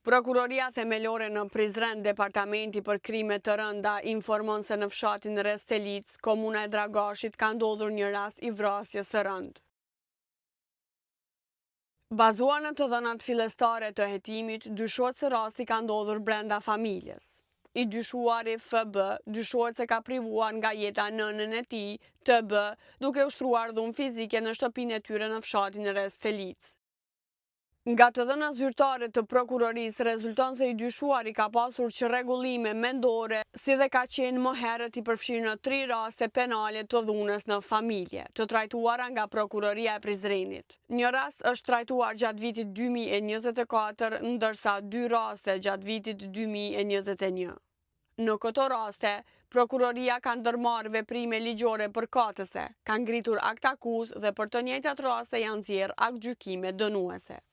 Prokuroria themelore në Prizren, departamenti për krime të rënda, informon se në fshatin Restelic, komuna e Dragashit, ka ndodhur një rast i vrasjes së rënd. Bazuar në të dhënat fillestare të hetimit, dyshohet se rasti ka ndodhur brenda familjes. I dyshuari FB dyshohet se ka privuar nga jeta nënën e tij, TB, duke ushtruar dhunë fizike në shtëpinë e tyre në fshatin Restelic. Nga të dhëna zyrtare të prokurorisë rezulton se i dyshuari ka pasur çrregullime mendore, si dhe ka qenë më herët i përfshirë në 3 raste penale të dhunës në familje, të trajtuara nga Prokuroria e Prizrenit. Një rast është trajtuar gjatë vitit 2024, ndërsa 2 raste gjatë vitit 2021. Në këto raste, Prokuroria ka ndërmarrë veprime ligjore përkatëse, ka ngritur akt akuzë dhe për të njëjtat raste janë nxjerrë aktgjykime dënuese.